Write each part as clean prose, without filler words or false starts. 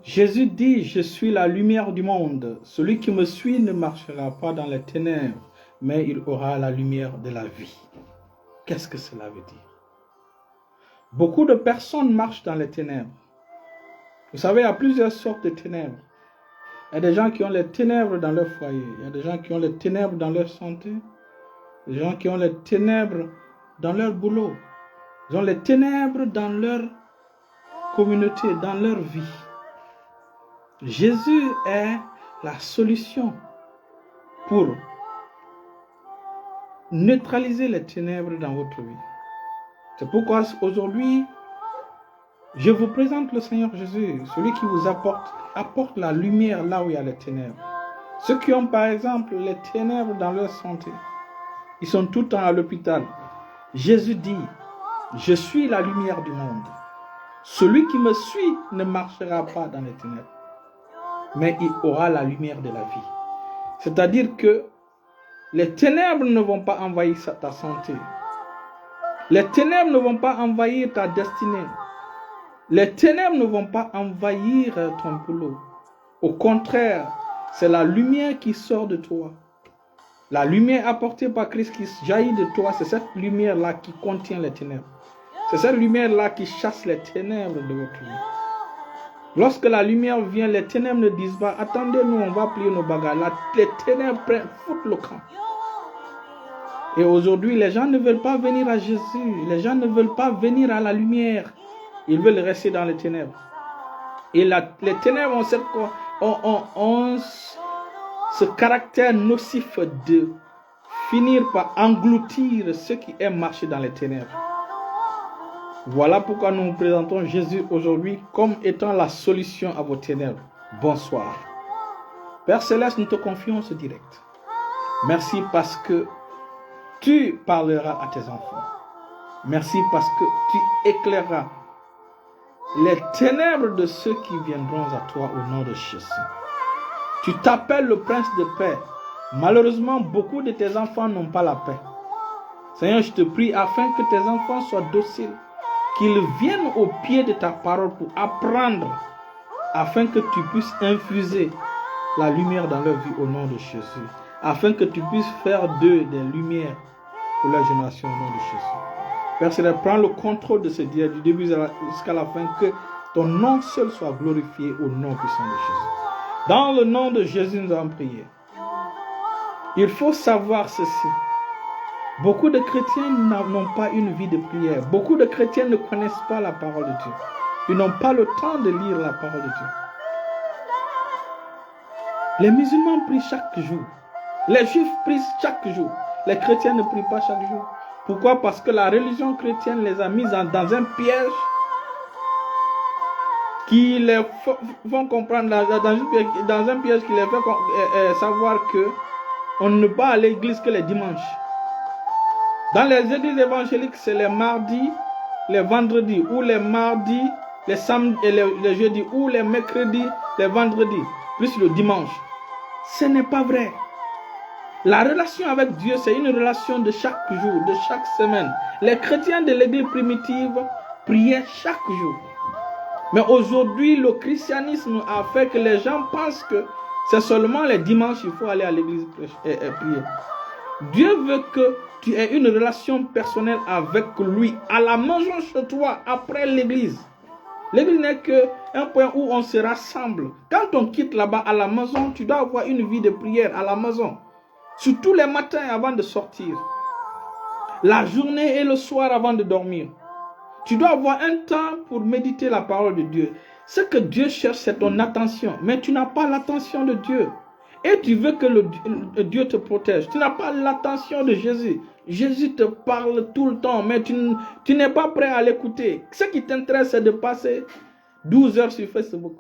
Jésus dit, je suis la lumière du monde. Celui qui me suit ne marchera pas dans les ténèbres, mais il aura la lumière de la vie. Qu'est-ce que cela veut dire? Beaucoup de personnes marchent dans les ténèbres. Vous savez, il y a plusieurs sortes de ténèbres. Il y a des gens qui ont les ténèbres dans leur foyer. Il y a des gens qui ont les ténèbres dans leur santé. Des gens qui ont les ténèbres dans leur boulot. Ils ont les ténèbres dans leur communauté, dans leur vie. Jésus est la solution pour neutraliser les ténèbres dans votre vie. C'est pourquoi aujourd'hui, je vous présente le Seigneur Jésus, celui qui vous apporte la lumière là où il y a les ténèbres. Ceux qui ont par exemple les ténèbres dans leur santé, ils sont tout le temps à l'hôpital. Jésus dit, je suis la lumière du monde. Celui qui me suit ne marchera pas dans les ténèbres, mais il aura la lumière de la vie. C'est-à-dire que les ténèbres ne vont pas envahir ta santé. Les ténèbres ne vont pas envahir ta destinée. Les ténèbres ne vont pas envahir ton boulot. Au contraire, c'est la lumière qui sort de toi. La lumière apportée par Christ qui jaillit de toi, c'est cette lumière-là qui contient les ténèbres. C'est cette lumière-là qui chasse les ténèbres de votre vie. Lorsque la lumière vient, les ténèbres ne disent pas, attendez-nous, on va plier nos bagages. Les ténèbres foutent le camp. Et aujourd'hui, les gens ne veulent pas venir à Jésus. Les gens ne veulent pas venir à la lumière. Ils veulent rester dans les ténèbres. Et les ténèbres ont ce caractère nocif de finir par engloutir ceux qui aiment marcher dans les ténèbres. Voilà pourquoi nous vous présentons Jésus aujourd'hui comme étant la solution à vos ténèbres. Bonsoir. Père Céleste, nous te confions ce direct. Merci parce que tu parleras à tes enfants. Merci parce que tu éclaireras les ténèbres de ceux qui viendront à toi au nom de Jésus. Tu t'appelles le prince de paix. Malheureusement, beaucoup de tes enfants n'ont pas la paix. Seigneur, je te prie afin que tes enfants soient dociles, qu'ils viennent au pied de ta parole pour apprendre, afin que tu puisses infuser la lumière dans leur vie au nom de Jésus, afin que tu puisses faire d'eux des lumières pour leur génération au nom de Jésus. Père Céleste, prends le contrôle de ce dia du début jusqu'à la fin, que ton nom seul soit glorifié au nom puissant de Jésus. Dans le nom de Jésus, nous avons prié. Il faut savoir ceci. Beaucoup de chrétiens n'ont pas une vie de prière. Beaucoup de chrétiens ne connaissent pas la parole de Dieu. Ils n'ont pas le temps de lire la parole de Dieu. Les musulmans prient chaque jour. Les juifs prient chaque jour. Les chrétiens ne prient pas chaque jour. Pourquoi? Parce que la religion chrétienne les a mis dans un piège qui les font comprendre, dans un piège qui les fait savoir que on ne va à l'église que les dimanches. Dans les églises évangéliques, c'est les mardis, les vendredis, ou les mardis, les samedis et les jeudis, ou les mercredis, les vendredis, plus le dimanche. Ce n'est pas vrai. La relation avec Dieu, c'est une relation de chaque jour, de chaque semaine. Les chrétiens de l'église primitive priaient chaque jour. Mais aujourd'hui, le christianisme a fait que les gens pensent que c'est seulement les dimanches qu'il faut aller à l'église et prier. Dieu veut que tu aies une relation personnelle avec lui, à la maison chez toi, après l'église. L'église n'est qu'un point où on se rassemble. Quand on quitte là-bas à la maison, tu dois avoir une vie de prière à la maison. Surtout les matins avant de sortir. La journée et le soir avant de dormir. Tu dois avoir un temps pour méditer la parole de Dieu. Ce que Dieu cherche, c'est ton attention. Mais tu n'as pas l'attention de Dieu. Et tu veux que Dieu te protège. Tu n'as pas l'attention de Jésus. Jésus te parle tout le temps, mais tu n'es pas prêt à l'écouter. Ce qui t'intéresse, c'est de passer 12 heures sur Facebook.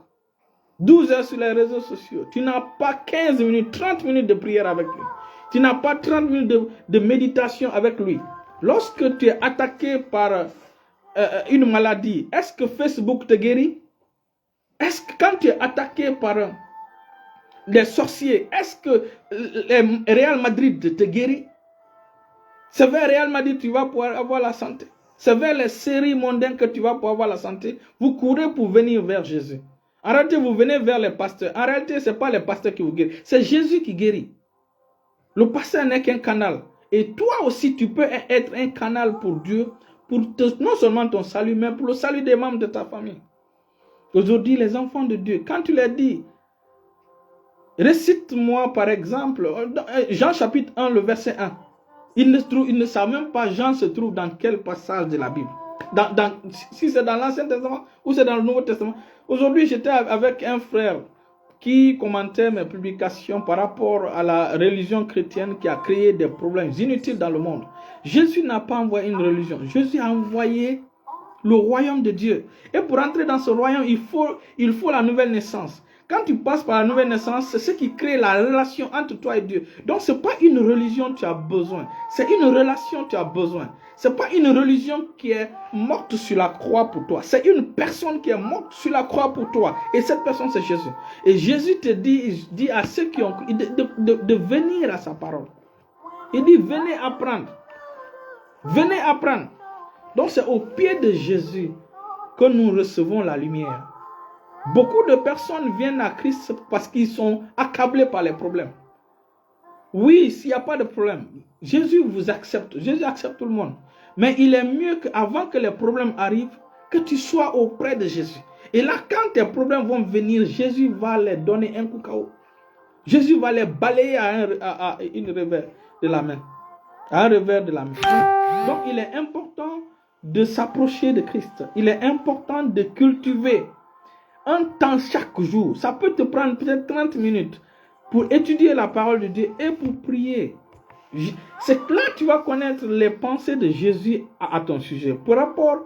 12 heures sur les réseaux sociaux. Tu n'as pas 15 minutes, 30 minutes de prière avec lui. Tu n'as pas 30 minutes de méditation avec lui. Lorsque tu es attaqué par une maladie, est-ce que Facebook te guérit? Est-ce que quand tu es attaqué par des sorciers, est-ce que Real Madrid te guérit? C'est vers Real Madrid que tu vas pouvoir avoir la santé. C'est vers les séries mondaines que tu vas pouvoir avoir la santé. Vous courez pour venir vers Jésus. En réalité, vous venez vers les pasteurs. En réalité, ce n'est pas les pasteurs qui vous guérissent. C'est Jésus qui guérit. Le pasteur n'est qu'un canal. Et toi aussi, tu peux être un canal pour Dieu, pour non seulement ton salut, mais pour le salut des membres de ta famille. Aujourd'hui, les enfants de Dieu, quand tu leur dis, récite-moi par exemple, Jean chapitre 1, le verset 1. Ils ne savent même pas, Jean se trouve dans quel passage de la Bible. Si c'est dans l'Ancien Testament ou c'est dans le Nouveau Testament. Aujourd'hui, j'étais avec un frère qui commentait mes publications par rapport à la religion chrétienne qui a créé des problèmes inutiles dans le monde. Jésus n'a pas envoyé une religion. Jésus a envoyé le royaume de Dieu. Et pour entrer dans ce royaume, il faut la nouvelle naissance. Quand tu passes par la nouvelle naissance, c'est ce qui crée la relation entre toi et Dieu. Donc, ce n'est pas une religion que tu as besoin. C'est une relation que tu as besoin. Ce n'est pas une religion qui est morte sur la croix pour toi. C'est une personne qui est morte sur la croix pour toi. Et cette personne, c'est Jésus. Et Jésus te dit à ceux qui ont de venir à sa parole. Il dit, venez apprendre. Venez apprendre. Donc, c'est au pied de Jésus que nous recevons la lumière. Beaucoup de personnes viennent à Christ parce qu'ils sont accablés par les problèmes. Oui, s'il n'y a pas de problème, Jésus vous accepte. Jésus accepte tout le monde. Mais il est mieux qu'avant que les problèmes arrivent, que tu sois auprès de Jésus. Et là, quand tes problèmes vont venir, Jésus va les donner un coup KO. Jésus va les balayer à une revers de la main. À un revers de la main. Donc, il est important de s'approcher de Christ. Il est important de cultiver un temps chaque jour. Ça peut te prendre peut-être 30 minutes pour étudier la parole de Dieu et pour prier. C'est là que tu vas connaître les pensées de Jésus à ton sujet. Par rapport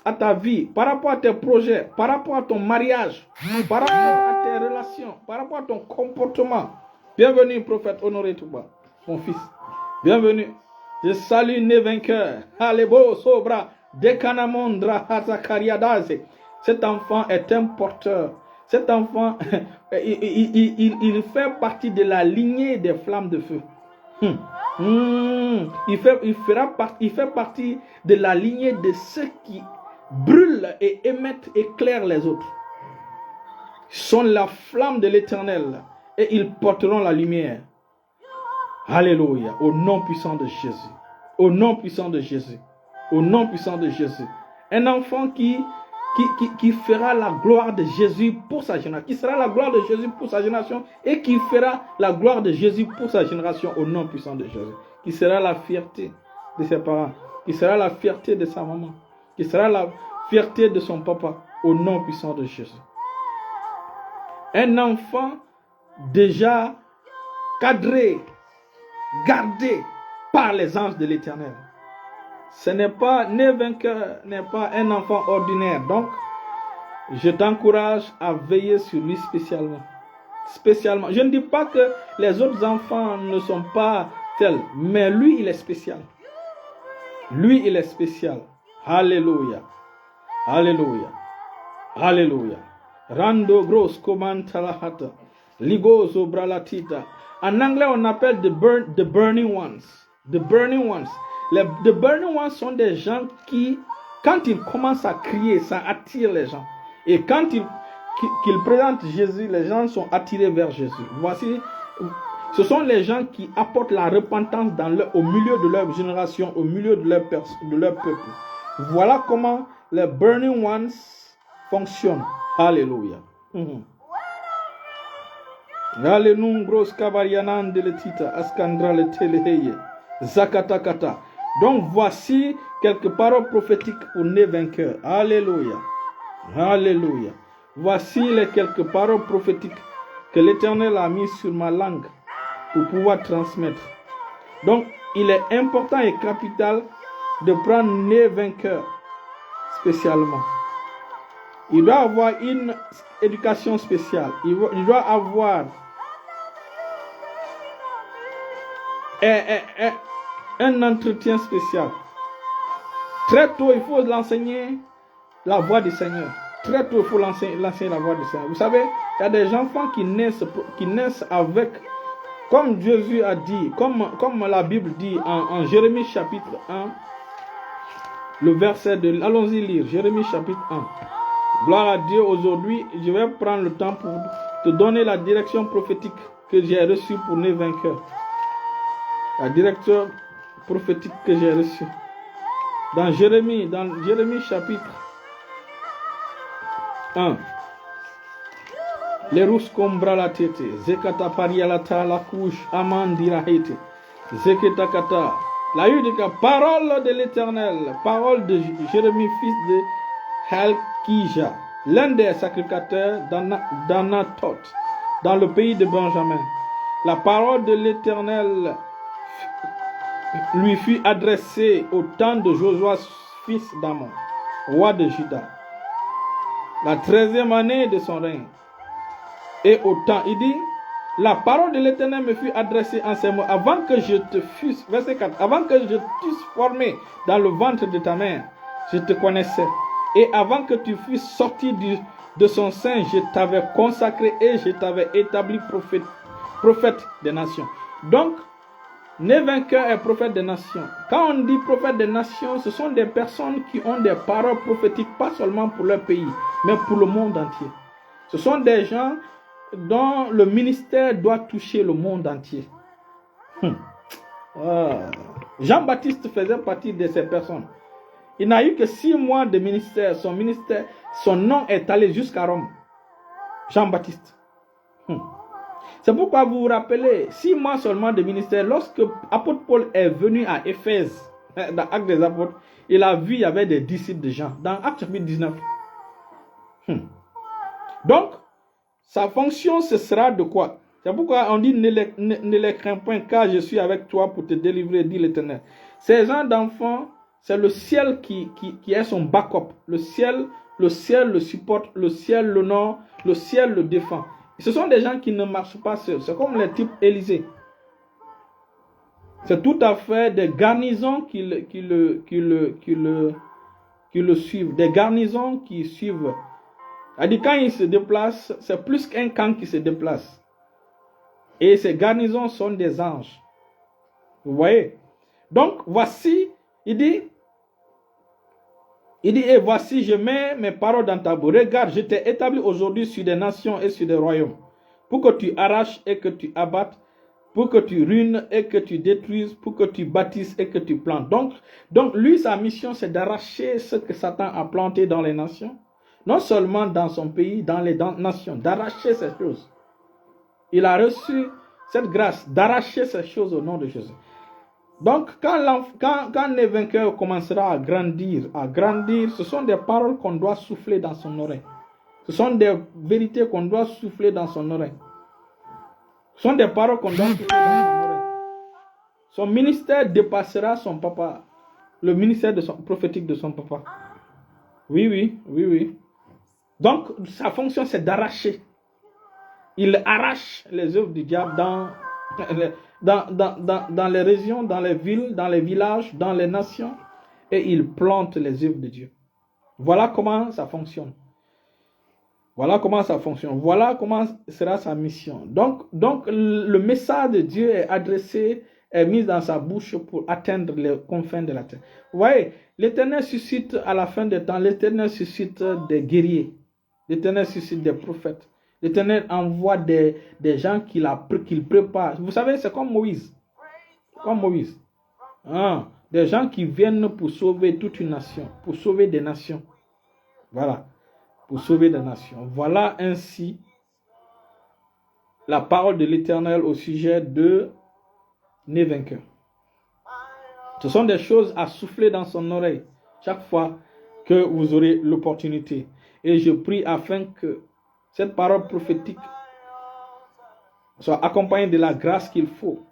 à ta vie, par rapport à tes projets, par rapport à ton mariage, par rapport à tes relations, par rapport à ton comportement. Bienvenue, prophète Honoré Touba, mon fils. Bienvenue. Je salue né vainqueur. Alebo sobra dekanamondra hazakariadase. Cet enfant est un porteur. Cet enfant, il fait partie de la lignée des flammes de feu. Il fait partie de la lignée de ceux qui brûlent et émettent, éclairent les autres. Ils sont la flamme de l'Éternel et ils porteront la lumière. Alléluia. Au nom puissant de Jésus. Au nom puissant de Jésus. Au nom puissant de Jésus. Un enfant qui fera la gloire de Jésus pour sa génération, qui sera la gloire de Jésus pour sa génération et qui fera la gloire de Jésus pour sa génération au nom puissant de Jésus, qui sera la fierté de ses parents, qui sera la fierté de sa maman, qui sera la fierté de son papa au nom puissant de Jésus. Un enfant déjà cadré, gardé par les anges de l'Éternel. Ce n'est pas, né vainqueur n'est pas un enfant ordinaire. Donc, je t'encourage à veiller sur lui spécialement. Spécialement. Je ne dis pas que les autres enfants ne sont pas tels, mais lui, il est spécial. Lui, il est spécial. Alléluia. Alléluia. Alléluia. Rando gros komantalahata. Ligozo bralatita. En anglais, on appelle the burning ones. The burning ones. The burning ones sont des gens qui, quand ils commencent à crier, ça attire les gens. Et quand ils présentent Jésus, les gens sont attirés vers Jésus. Voici, ce sont les gens qui apportent la repentance au milieu de leur génération, au milieu de leur peuple. Voilà comment les burning ones fonctionnent. Alléluia. Alléluia, gros kabarianan de letita, askandra le teleheye, zakatakata. Donc voici quelques paroles prophétiques pour né vainqueur. Alléluia. Alléluia. Voici les quelques paroles prophétiques que l'Éternel a mis sur ma langue pour pouvoir transmettre. Donc il est important et capital de prendre né vainqueur spécialement. Il doit avoir une éducation spéciale. Il doit avoir un entretien spécial. Très tôt, il faut l'enseigner la voix du Seigneur. Très tôt, il faut l'enseigner la voix du Seigneur. Vous savez, il y a des enfants qui naissent avec, comme Jésus a dit, comme la Bible dit en Jérémie chapitre 1, le verset de... Allons-y lire, Jérémie chapitre 1, Gloire à Dieu, aujourd'hui, je vais prendre le temps pour te donner la direction prophétique que j'ai reçue pour les vainqueurs. La direction prophétique que j'ai reçue. Dans Jérémie chapitre 1. Les rousses combra la tête, zekata parialata la couche, amandira hete, zeketa kata. La Yudika, parole de l'Éternel, parole de Jérémie, fils de Halkija, l'un des sacrificateurs d'Anatot, dans le pays de Benjamin. La parole de l'Éternel lui fut adressée au temps de Josué, fils d'Amon, roi de Juda, la 13e année de son règne. Et au temps, il dit, la parole de l'Éternel me fut adressée en ces mots, avant que je te fusse, verset 4, avant que je t'eusse formé dans le ventre de ta mère, je te connaissais. Et avant que tu fusses sorti de son sein, je t'avais consacré et je t'avais établi prophète des nations. Donc, né vainqueur et prophète des nations. Quand on dit prophète des nations, ce sont des personnes qui ont des paroles prophétiques, pas seulement pour leur pays, mais pour le monde entier. Ce sont des gens dont le ministère doit toucher le monde entier. Jean-Baptiste faisait partie de ces personnes. Il n'a eu que 6 mois de ministère. Son nom est allé jusqu'à Rome. Jean-Baptiste. C'est pourquoi vous vous rappelez, 6 mois seulement de ministère, lorsque l'apôtre Paul est venu à Éphèse, dans Actes des Apôtres, il a vu, il y avait des disciples de Jean, dans Actes chapitre 19. Donc, sa fonction, ce sera de quoi? C'est pourquoi on dit, ne les crains point, car je suis avec toi pour te délivrer, dit l'Éternel. Ces gens d'enfants, c'est le ciel qui est son backup. Le ciel le supporte, le ciel l'honore, le ciel le défend. Ce sont des gens qui ne marchent pas seuls. C'est comme les types Élysée. C'est tout à fait des garnisons qui le suivent. Des garnisons qui suivent. C'est-à-dire, quand il se déplace, c'est plus qu'un camp qui se déplace. Et ces garnisons sont des anges. Vous voyez? Donc, voici, il dit, et voici, je mets mes paroles dans ta bouche. Regarde, je t'ai établi aujourd'hui sur des nations et sur des royaumes, pour que tu arraches et que tu abattes, pour que tu ruines et que tu détruises, pour que tu bâtisses et que tu plantes. Donc lui, sa mission, c'est d'arracher ce que Satan a planté dans les nations. Non seulement dans son pays, dans les nations, d'arracher ces choses. Il a reçu cette grâce d'arracher ces choses au nom de Jésus. Donc, quand les vainqueurs commencera à grandir, ce sont des paroles qu'on doit souffler dans son oreille. Ce sont des vérités qu'on doit souffler dans son oreille. Ce sont des paroles qu'on doit souffler dans son oreille. Son ministère dépassera son papa, le ministère prophétique de son papa. Oui. Donc, sa fonction, c'est d'arracher. Il arrache les œuvres du diable dans les régions, dans les villes, dans les villages, dans les nations, et il plante les œuvres de Dieu. Voilà comment ça fonctionne. Voilà comment sera sa mission. Donc le message de Dieu est mis dans sa bouche pour atteindre les confins de la terre. Vous voyez, l'Éternel suscite à la fin des temps, l'Éternel suscite des guerriers, l'Éternel suscite des prophètes. L'Éternel envoie des gens qu'il prépare. Vous savez, c'est comme Moïse. Des gens qui viennent pour sauver toute une nation, pour sauver des nations. Voilà, pour sauver des nations. Voilà ainsi la parole de l'Éternel au sujet de né vainqueur. Ce sont des choses à souffler dans son oreille chaque fois que vous aurez l'opportunité. Et je prie afin que cette parole prophétique soit accompagnée de la grâce qu'il faut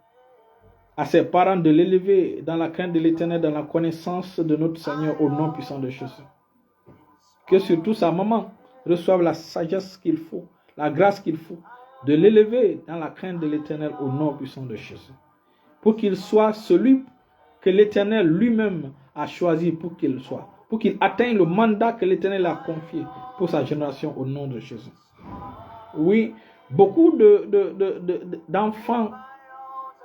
à ses parents de l'élever dans la crainte de l'Éternel, dans la connaissance de notre Seigneur au nom puissant de Jésus. Que surtout sa maman reçoive la sagesse qu'il faut, la grâce qu'il faut de l'élever dans la crainte de l'Éternel au nom puissant de Jésus. Pour qu'il soit celui que l'Éternel lui-même a choisi pour qu'il soit. Pour qu'il atteigne le mandat que l'Éternel a confié pour sa génération au nom de Jésus. Oui, beaucoup d'enfants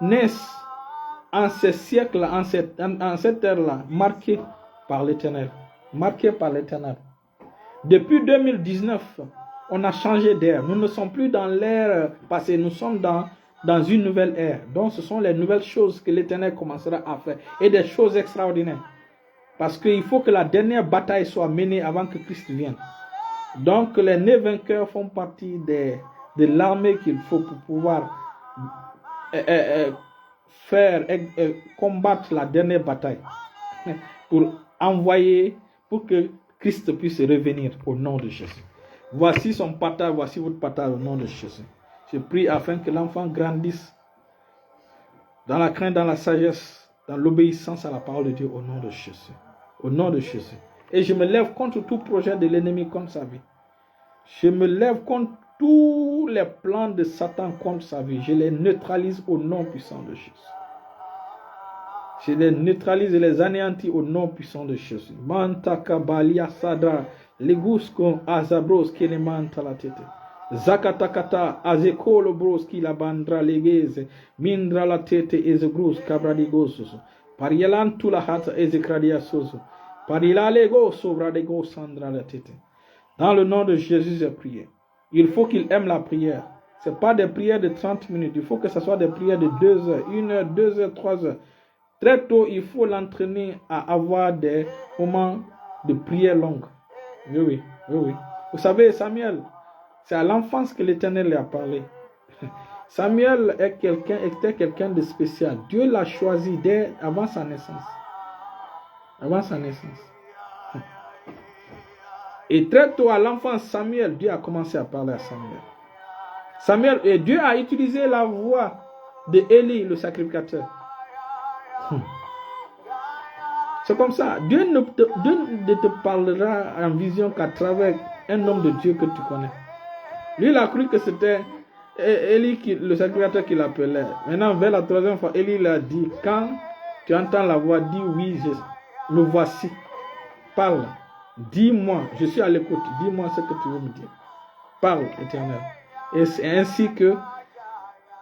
naissent en ces siècles, en cette ère-là, marqués par l'Éternel. Depuis 2019, on a changé d'ère. Nous ne sommes plus dans l'ère passée, nous sommes dans une nouvelle ère. Donc ce sont les nouvelles choses que l'Éternel commencera à faire. Et des choses extraordinaires. Parce qu'il faut que la dernière bataille soit menée avant que Christ vienne. Donc les nés vainqueurs font partie de l'armée qu'il faut pour pouvoir combattre la dernière bataille. Pour que Christ puisse revenir au nom de Jésus. Voici son partage, voici votre partage au nom de Jésus. Je prie afin que l'enfant grandisse dans la crainte, dans la sagesse, dans l'obéissance à la parole de Dieu au nom de Jésus. Au nom de Jésus. Et je me lève contre tout projet de l'ennemi contre sa vie. Je me lève contre tous les plans de Satan contre sa vie. Je les neutralise au nom puissant de Jésus. Je les neutralise et les anéantis au nom puissant de Jésus. Mantaka balia sadra, legusko azabros qui les manta la tête. Zakatakata azekolo bros qui la bandra legeze, mindra la tête ezegros cabradigosos. Parielan tu la hata ezekradia soso. Parila lego sobra de go sandra la tête. Dans le nom de Jésus, j'ai prié. Il faut qu'il aime la prière. Ce n'est pas des prières de 30 minutes. Il faut que ce soit des prières de 2 heures, 1 heure, 2 heures, 3 heures. Très tôt, il faut l'entraîner à avoir des moments de prière longue. Oui. Vous savez, Samuel, c'est à l'enfance que l'Éternel lui a parlé. Samuel était quelqu'un de spécial. Dieu l'a choisi avant sa naissance. Avant sa naissance. Et très tôt à l'enfance, Samuel, Dieu a commencé à parler à Samuel. Et Dieu a utilisé la voix de Élie, le sacrificateur. C'est comme ça. Dieu ne te parlera en vision qu'à travers un homme de Dieu que tu connais. Lui, il a cru que c'était Élie, le sacrificateur, qui l'appelait. Maintenant, vers la 3e fois, Élie l'a dit, quand tu entends la voix, dis oui, me voici. Parle. Dis-moi, je suis à l'écoute. Dis-moi ce que tu veux me dire. Parle, Éternel. Et c'est ainsi que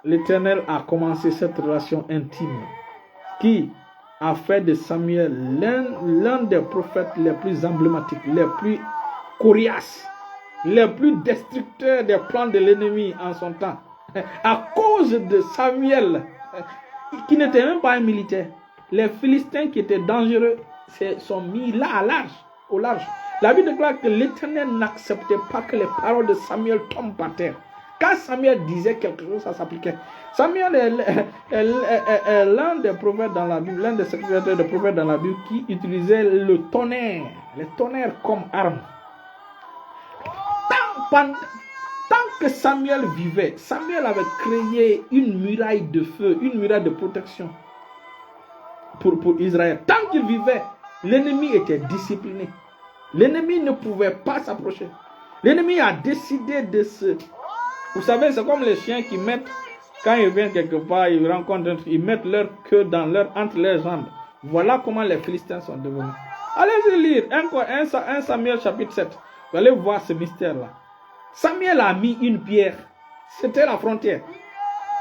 l'Éternel a commencé cette relation intime qui a fait de Samuel l'un des prophètes les plus emblématiques, les plus coriaces, les plus destructeurs des plans de l'ennemi en son temps. À cause de Samuel, qui n'était même pas un militaire, les Philistins qui étaient dangereux se sont mis là au large. La Bible déclare que l'Éternel n'acceptait pas que les paroles de Samuel tombent par terre. Quand Samuel disait quelque chose, ça s'appliquait. Samuel est l'un des prophètes dans la Bible, l'un des secrétaires des prophètes dans la Bible qui utilisait le tonnerre comme arme. Tant que Samuel vivait, Samuel avait créé une muraille de feu, une muraille de protection pour Israël. Tant qu'il vivait, l'ennemi était discipliné. L'ennemi ne pouvait pas s'approcher. L'ennemi a décidé de se... Vous savez, c'est comme les chiens qui mettent, quand ils viennent quelque part, ils rencontrent un truc, ils mettent leur queue entre leurs jambes. Voilà comment les Philistins sont devenus. Allez-y lire 1 Samuel chapitre 7. Vous allez voir ce mystère-là. Samuel a mis une pierre. C'était la frontière.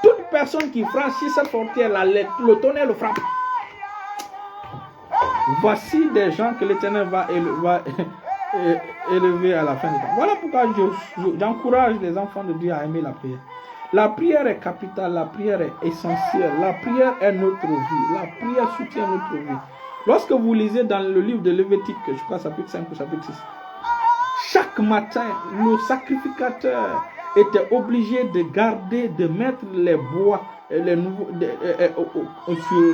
Toute personne qui franchit cette frontière-là, le tonnerre le frappe. Voici des gens que l'Éternel va élever à la fin du temps. Voilà pourquoi j'encourage les enfants de Dieu à aimer la prière. La prière est capitale, la prière est essentielle, la prière est notre vie, la prière soutient notre vie. Lorsque vous lisez dans le livre de Lévitique, je crois chapitre 5 ou chapitre 6, chaque matin, le sacrificateur était obligé de mettre les bois sur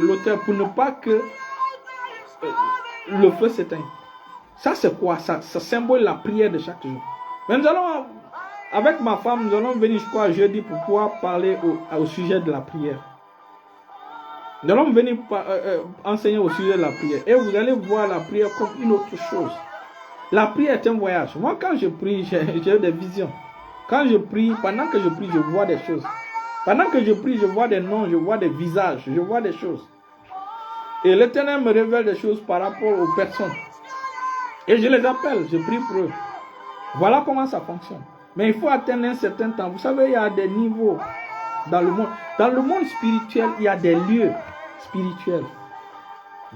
l'autel pour ne pas que le feu s'éteigne. Ça c'est quoi? Ça symbole la prière de chaque jour. Mais nous allons, avec ma femme, nous allons venir, je crois, jeudi pour pouvoir parler au sujet de la prière. Nous allons venir enseigner au sujet de la prière. Et vous allez voir la prière comme une autre chose. La prière est un voyage. Moi, quand je prie, j'ai des visions. Quand je prie, pendant que je prie, je vois des choses. Pendant que je prie, je vois des noms, je vois des visages, je vois des choses. Et l'Éternel me révèle des choses par rapport aux personnes. Et je les appelle, je prie pour eux. Voilà comment ça fonctionne. Mais il faut atteindre un certain temps. Vous savez, il y a des niveaux dans le monde. Dans le monde spirituel, il y a des lieux spirituels.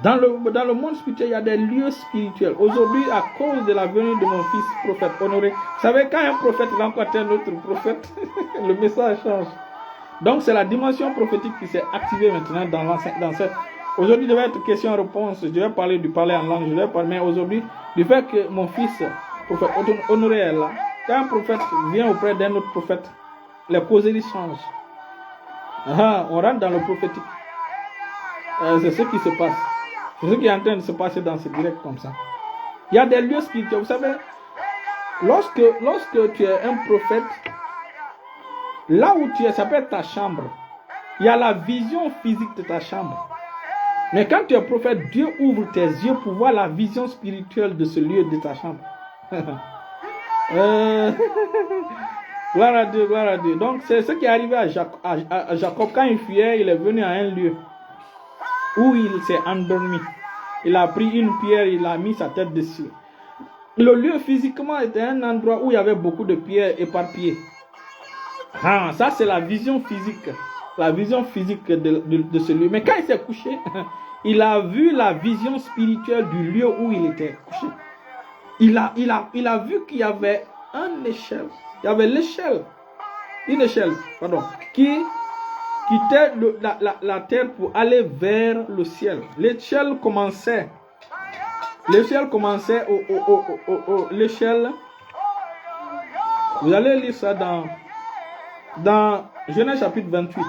Dans le monde spirituel, il y a des lieux spirituels. Aujourd'hui, à cause de la venue de mon fils prophète honoré, vous savez, quand un prophète rencontre un autre prophète, le message change. Donc, c'est la dimension prophétique qui s'est activée maintenant dans cette... Aujourd'hui, il devait être question-réponse. Je devais parler du parler en langue. Je devais parler, mais aujourd'hui, du fait que mon fils prophète honoré est là, quand un prophète vient auprès d'un autre prophète, les causeries changent. On rentre dans le prophétique. C'est ce qui se passe. C'est ce qui est en train de se passer dans ce direct comme ça. Il y a des lieux spirituels. Vous savez, lorsque tu es un prophète, là où tu es, ça peut être ta chambre. Il y a la vision physique de ta chambre. Mais quand tu es prophète, Dieu ouvre tes yeux pour voir la vision spirituelle de ce lieu de ta chambre. Gloire à Dieu, gloire à Dieu. Donc, c'est ce qui est arrivé à Jacob. Quand il fuyait, il est venu à un lieu où il s'est endormi. Il a pris une pierre, il a mis sa tête dessus. Le lieu physiquement était un endroit où il y avait beaucoup de pierres éparpillées. Ça c'est la vision physique. La vision physique de ce lieu. Mais quand il s'est couché, il a vu la vision spirituelle du lieu où il était couché. Il a vu qu'il y avait une échelle. Il y avait une échelle, qui quittait la terre pour aller vers le ciel. L'échelle commençait. L'échelle. Vous allez lire ça dans Genèse chapitre 28.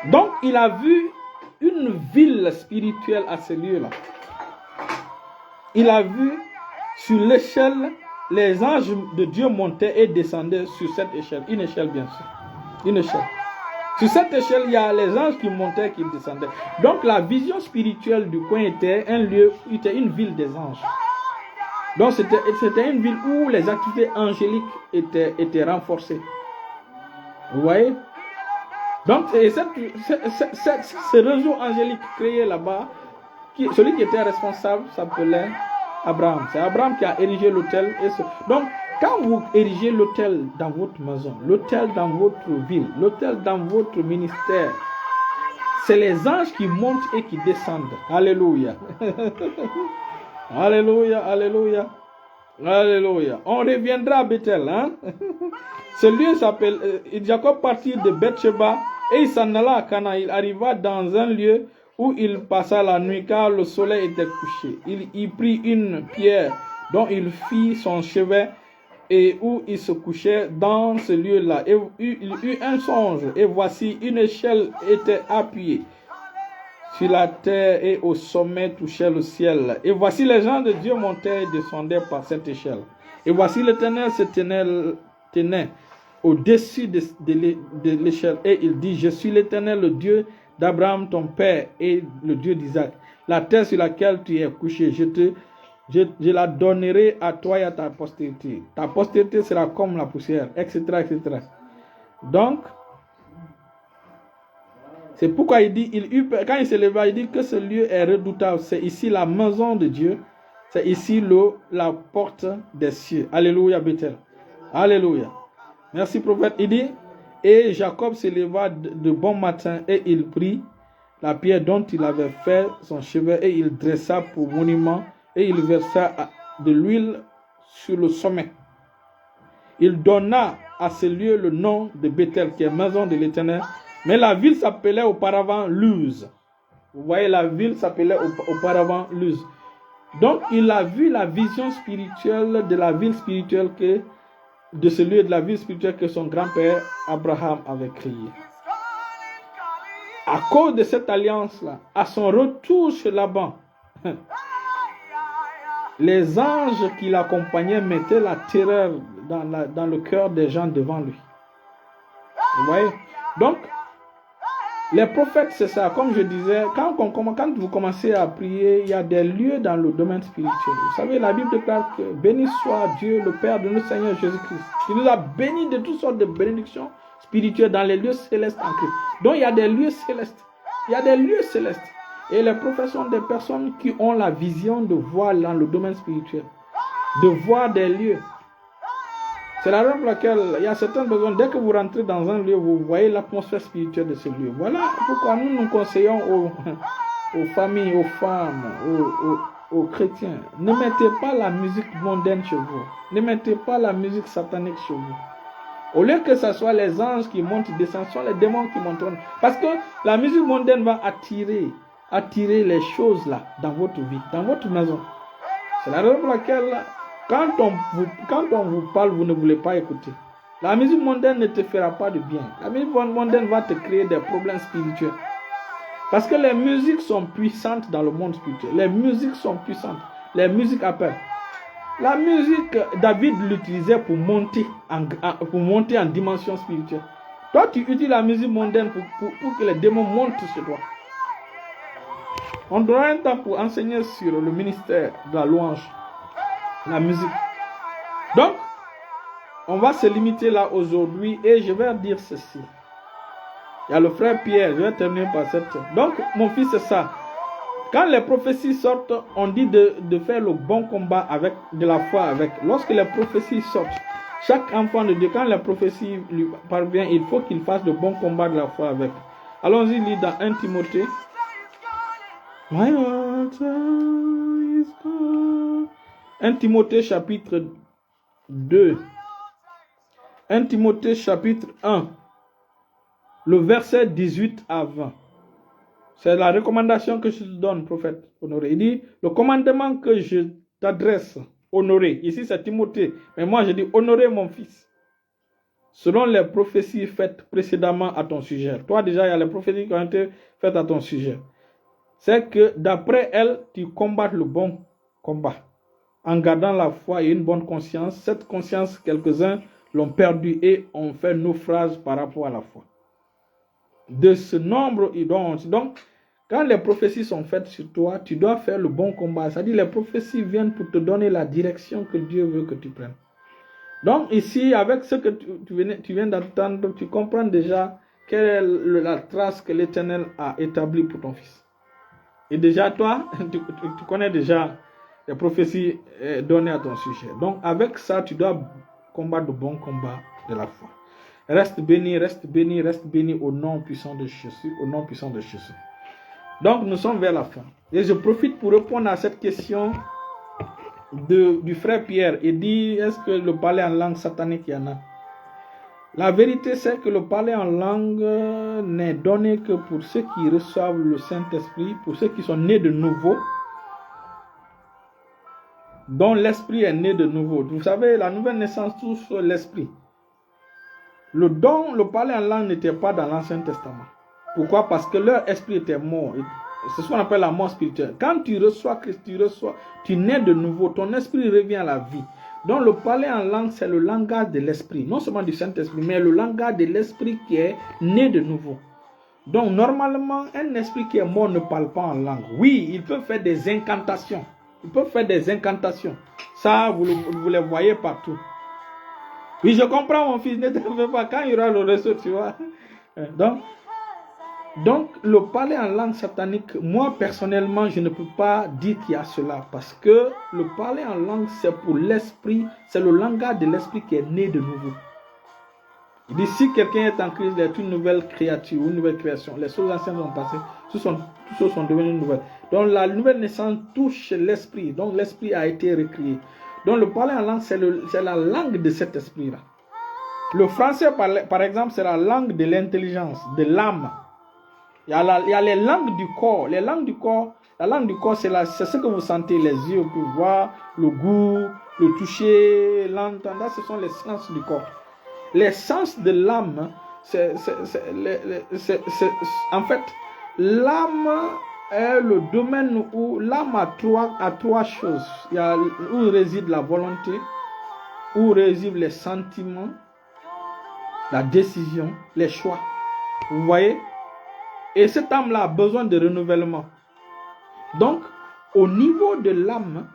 Donc, il a vu une ville spirituelle à ce lieu-là. Il a vu sur l'échelle, les anges de Dieu montaient et descendaient sur cette échelle. Une échelle, bien sûr. Une échelle. Sur cette échelle, il y a les anges qui montaient et qui descendaient. Donc, la vision spirituelle du coin était un lieu, était une ville des anges. Donc, c'était une ville où les activités angéliques étaient renforcées. Vous voyez? Donc, ce réseau angélique créé là-bas, celui qui était responsable s'appelait Abraham. C'est Abraham qui a érigé l'autel. Donc, quand vous érigez l'autel dans votre maison, l'autel dans votre ville, l'autel dans votre ministère, c'est les anges qui montent et qui descendent. Alléluia. Alléluia, alléluia. Alléluia. On reviendra à Bethel. Ce lieu s'appelle... Jacob partit de Bethsheba et il s'en alla à Canaan. Il arriva dans un lieu où il passa la nuit car le soleil était couché. Il y prit une pierre dont il fit son chevet et où il se couchait dans ce lieu-là. Et il eut un songe et voici une échelle était appuyée sur la terre et au sommet touchait le ciel. Et voici les gens de Dieu montaient et descendaient par cette échelle. Et voici l'Éternel se tenait au-dessus de l'échelle. Et il dit, je suis l'Éternel, le Dieu d'Abraham, ton père, et le Dieu d'Isaac. La terre sur laquelle tu es couché, je la donnerai à toi et à ta postérité. Ta postérité sera comme la poussière, etc., etc. Donc, c'est pourquoi il dit, quand il se leva, il dit que ce lieu est redoutable. C'est ici la maison de Dieu. C'est ici la porte des cieux. Alléluia, Bethel. Alléluia. Merci, prophète. Il dit, et Jacob se leva de bon matin et il prit la pierre dont il avait fait son chevet et il dressa pour monument et il versa de l'huile sur le sommet. Il donna à ce lieu le nom de Bethel, qui est maison de l'Éternel. Mais la ville s'appelait auparavant Luz. Vous voyez, la ville s'appelait auparavant Luz. Donc, il a vu la vision spirituelle de la ville spirituelle de ce lieu de la ville spirituelle que son grand-père Abraham avait créé. À cause de cette alliance-là, à son retour chez Laban, les anges qui l'accompagnaient mettaient la terreur dans le cœur des gens devant lui. Vous voyez? Donc, les prophètes, c'est ça. Comme je disais, quand vous commencez à prier, il y a des lieux dans le domaine spirituel. Vous savez, la Bible déclare que béni soit Dieu, le Père de notre Seigneur Jésus-Christ, qui nous a bénis de toutes sortes de bénédictions spirituelles dans les lieux célestes en Christ. Donc, il y a des lieux célestes. Il y a des lieux célestes. Et les prophètes sont des personnes qui ont la vision de voir dans le domaine spirituel, de voir des lieux. C'est la raison pour laquelle il y a certaines personnes, dès que vous rentrez dans un lieu, vous voyez l'atmosphère spirituelle de ce lieu. Voilà pourquoi nous conseillons aux familles, aux femmes, aux chrétiens. Ne mettez pas la musique mondaine chez vous. Ne mettez pas la musique satanique chez vous. Au lieu que ce soit les anges qui montent, descendent, ce sont les démons qui montent. Parce que la musique mondaine va attirer les choses là dans votre vie, dans votre maison. C'est la raison pour laquelle quand on vous parle, vous ne voulez pas écouter. La musique mondaine ne te fera pas de bien. La musique mondaine va te créer des problèmes spirituels. Parce que les musiques sont puissantes dans le monde spirituel. Les musiques sont puissantes. Les musiques appellent. La musique, David l'utilisait pour monter en dimension spirituelle. Toi, tu utilises la musique mondaine pour que les démons montent sur toi. On aura un temps pour enseigner sur le ministère de la louange, la musique. Donc, on va se limiter là aujourd'hui et je vais dire ceci. Il y a le frère Pierre, je vais terminer par cette. Donc, mon fils, c'est ça. Quand les prophéties sortent, on dit de faire le bon combat avec de la foi avec. Lorsque les prophéties sortent, chaque enfant de Dieu, quand les prophéties lui parviennent, il faut qu'il fasse le bon combat de la foi avec. Allons-y, lire dans 1 Timothée. My altar is God. 1 Timothée chapitre 2. 1 Timothée chapitre 1. Le verset 18 à 20. C'est la recommandation que je te donne, prophète Honoré. Il dit, le commandement que je t'adresse, Honoré. Ici, c'est Timothée. Mais moi, je dis, Honoré, mon fils. Selon les prophéties faites précédemment à ton sujet. Toi, déjà, il y a les prophéties qui ont été faites à ton sujet. C'est que d'après elles, tu combattes le bon combat. En gardant la foi et une bonne conscience. Cette conscience, quelques-uns l'ont perdue et ont fait naufrage par rapport à la foi. De ce nombre, donc, quand les prophéties sont faites sur toi, tu dois faire le bon combat. C'est-à-dire les prophéties viennent pour te donner la direction que Dieu veut que tu prennes. Donc ici, avec ce que tu viens d'entendre, tu comprends déjà quelle est la trace que l'Éternel a établie pour ton fils. Et déjà, toi, tu connais déjà les prophéties données à ton sujet. Donc avec ça, tu dois combattre le bon combat de la foi. Reste béni, reste béni, reste béni au nom puissant de Jésus, au nom puissant de Jésus. Donc, nous sommes vers la fin. Et je profite pour répondre à cette question du frère Pierre. Il dit, est-ce que le parler en langue satanique, il y en a? La vérité, c'est que le parler en langue n'est donné que pour ceux qui reçoivent le Saint-Esprit, pour ceux qui sont nés de nouveau, dont l'Esprit est né de nouveau. Vous savez, la nouvelle naissance touche l'Esprit. Le don, le parler en langue n'était pas dans l'Ancien Testament. Pourquoi? Parce que leur esprit était mort. C'est ce qu'on appelle la mort spirituelle. Quand tu reçois Christ, tu nais de nouveau, ton esprit revient à la vie. Donc le parler en langue, c'est le langage de l'esprit. Non seulement du Saint-Esprit, mais le langage de l'esprit qui est né de nouveau. Donc normalement, un esprit qui est mort ne parle pas en langue. Oui, il peut faire des incantations. Il peut faire des incantations. Ça, vous les voyez partout. Oui, je comprends, mon fils, ne te fais pas. Quand il y aura le réseau, tu vois. Donc, le parler en langue satanique, moi, personnellement, je ne peux pas dire qu'il y a cela. Parce que le parler en langue, c'est pour l'esprit. C'est le langage de l'esprit qui est né de nouveau. Il dit, si quelqu'un est en Christ, il est une nouvelle créature, une nouvelle création. Les choses anciennes sont passées, toutes choses sont devenues nouvelles. Donc, la nouvelle naissance touche l'esprit. Donc, l'esprit a été recréé. Donc le parler en langue, c'est la langue de cet esprit-là. Le français, par exemple, c'est la langue de l'intelligence, de l'âme. Il y a les langues du corps. Les langues du corps, la langue du corps, c'est ce que vous sentez, les yeux peuvent voir, le goût, le toucher, l'entendre. Ce sont les sens du corps. Les sens de l'âme, en fait, l'âme est le domaine où l'âme a trois choses. Il y a où réside la volonté, où résident les sentiments, la décision, les choix. Vous voyez? Et cette âme-là a besoin de renouvellement. Donc, au niveau de l'âme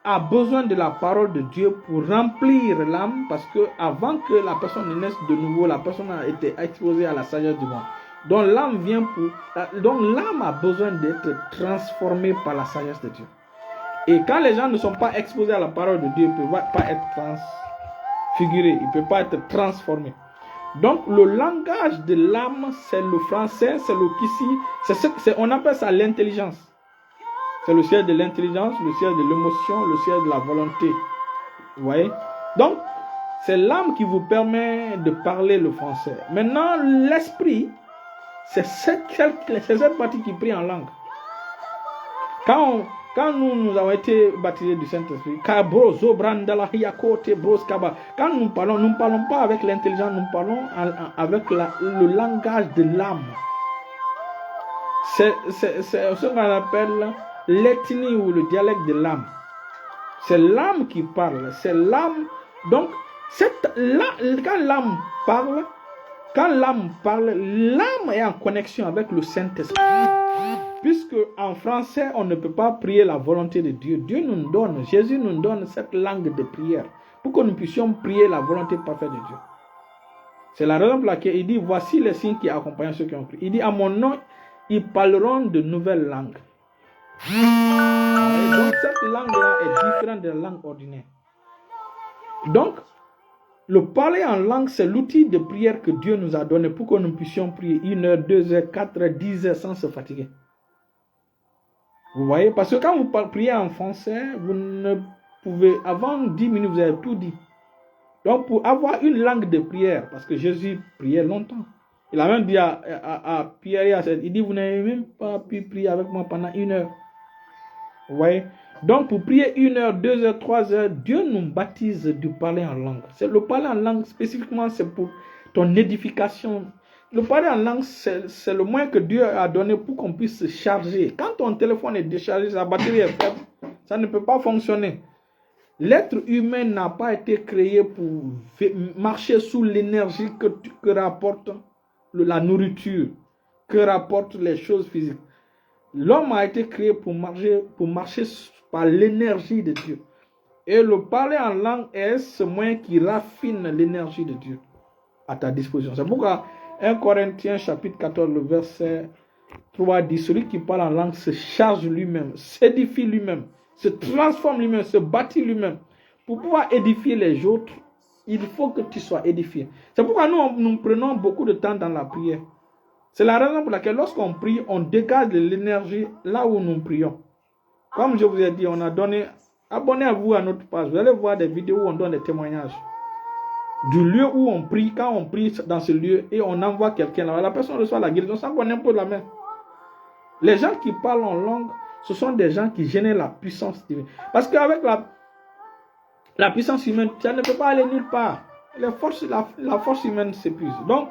a besoin de la parole de Dieu pour remplir l'âme, parce que avant que la personne ne naisse de nouveau, la personne a été exposée à la sagesse du monde. Donc l'âme a besoin d'être transformée par la sagesse de Dieu. Et quand les gens ne sont pas exposés à la parole de Dieu, ils ne peuvent pas être transfigurés, ils ne peuvent pas être transformés. Donc, le langage de l'âme, c'est le français, c'est le kissi, on appelle ça l'intelligence. C'est le ciel de l'intelligence, le ciel de l'émotion, le ciel de la volonté. Vous voyez? Donc, c'est l'âme qui vous permet de parler le français. Maintenant, l'esprit, c'est cette partie qui prie en langue. Quand nous avons été baptisés du Saint-Esprit, quand nous ne parlons pas avec l'intelligence, nous parlons avec le langage de l'âme. C'est ce qu'on appelle l'ethnie ou le dialecte de l'âme. C'est l'âme qui parle. C'est l'âme. Donc, quand l'âme parle, l'âme est en connexion avec le Saint-Esprit. Puisque en français, on ne peut pas prier la volonté de Dieu. Dieu nous donne, Jésus nous donne cette langue de prière pour que nous puissions prier la volonté parfaite de Dieu. C'est la raison pour laquelle il dit, voici les signes qui accompagnent ceux qui ont prié. Il dit, à mon nom, ils parleront de nouvelles langues. Et donc, cette langue-là est différente de la langue ordinaire. Donc, le parler en langue, c'est l'outil de prière que Dieu nous a donné pour que nous puissions prier 1 heure, 2 heures, 4 heures, 10 heures sans se fatiguer. Vous voyez? Parce que quand vous priez en français, vous ne pouvez, avant 10 minutes, vous avez tout dit. Donc, pour avoir une langue de prière, parce que Jésus priait longtemps. Il a même dit à Pierre, il dit, vous n'avez même pas pu prier avec moi pendant 1 heure. Vous voyez? Donc, pour prier 1 heure, 2 heures, 3 heures, Dieu nous baptise du parler en langue. C'est le parler en langue, spécifiquement, c'est pour ton édification. Le parler en langue, c'est le moyen que Dieu a donné pour qu'on puisse se charger. Quand ton téléphone est déchargé, sa batterie est faible, ça ne peut pas fonctionner. L'être humain n'a pas été créé pour marcher sous l'énergie que rapporte la nourriture, que rapportent les choses physiques. L'homme a été créé pour marcher par l'énergie de Dieu. Et le parler en langue est ce moyen qui raffine l'énergie de Dieu à ta disposition. C'est pourquoi 1 Corinthiens chapitre 14, le verset 3 dit, celui qui parle en langue se charge lui-même, s'édifie lui-même, se transforme lui-même, se bâtit lui-même. Pour pouvoir édifier les autres, il faut que tu sois édifié. C'est pourquoi nous prenons beaucoup de temps dans la prière. C'est la raison pour laquelle lorsqu'on prie, on dégage de l'énergie là où nous prions. Comme je vous ai dit, on a donné, abonnez-vous à notre page. Vous allez voir des vidéos où on donne des témoignages. Du lieu où on prie, quand on prie dans ce lieu et on envoie quelqu'un là, la personne reçoit la guérison sans qu'on impose la main. Les gens qui parlent en langue, ce sont des gens qui génèrent la puissance divine. Parce qu'avec la puissance humaine, ça ne peut pas aller nulle part. La force humaine s'épuise. Donc,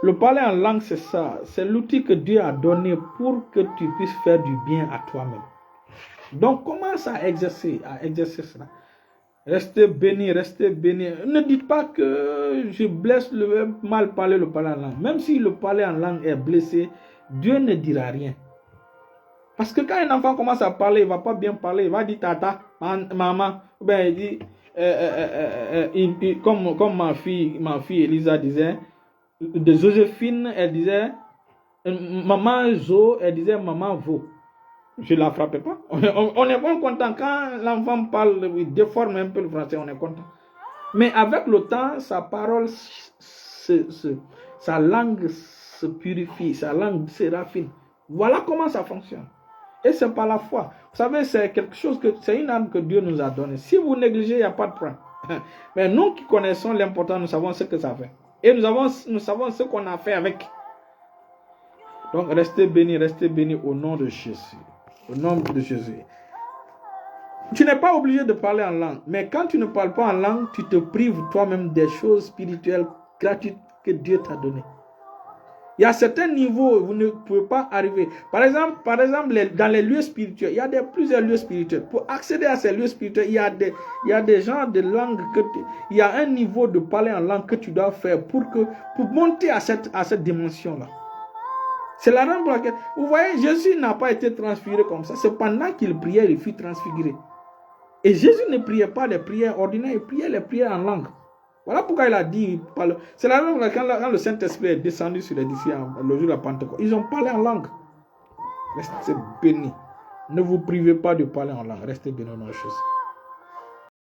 le parler en langue, c'est ça. C'est l'outil que Dieu a donné pour que tu puisses faire du bien à toi-même. Donc, commence à exercer cela. Restez bénis, restez bénis. Ne dites pas que je blesse le mal parler, le parler en langue. Même si le parler en langue est blessé, Dieu ne dira rien. Parce que quand un enfant commence à parler, il ne va pas bien parler. Il va dire tata, maman. Ben, il dit, comme ma fille Elisa disait, de Joséphine, elle disait, maman Zo, elle disait maman Vo. Je ne la frappais pas. On est bon content. Quand l'enfant parle, il déforme un peu le français, on est content. Mais avec le temps, sa parole, sa langue se purifie, sa langue se raffine. Voilà comment ça fonctionne. Et c'est par la foi. Vous savez, c'est quelque chose c'est une arme que Dieu nous a donnée. Si vous négligez, il n'y a pas de problème. Mais nous qui connaissons l'important, nous savons ce que ça fait. Et nous savons ce qu'on a fait avec. Donc, restez bénis au nom de Jésus. Au nom de Jésus. Tu n'es pas obligé de parler en langue. Mais quand tu ne parles pas en langue, tu te prives toi-même des choses spirituelles gratuites que Dieu t'a données. Il y a certains niveaux où vous ne pouvez pas arriver. Par exemple, dans les lieux spirituels, il y a plusieurs lieux spirituels. Pour accéder à ces lieux spirituels, il y a des genres de langues il y a un niveau de parler en langue que tu dois faire pour monter à cette dimension-là. C'est la raison pour laquelle, vous voyez, Jésus n'a pas été transfiguré comme ça. C'est pendant qu'il priait, il fut transfiguré. Et Jésus ne priait pas les prières ordinaires, il priait les prières en langue. Voilà pourquoi il a dit, c'est la raison pour laquelle quand le Saint-Esprit est descendu sur les disciples le jour de la Pentecôte, ils ont parlé en langue. Restez bénis. Ne vous privez pas de parler en langue. Restez bénis dans les choses.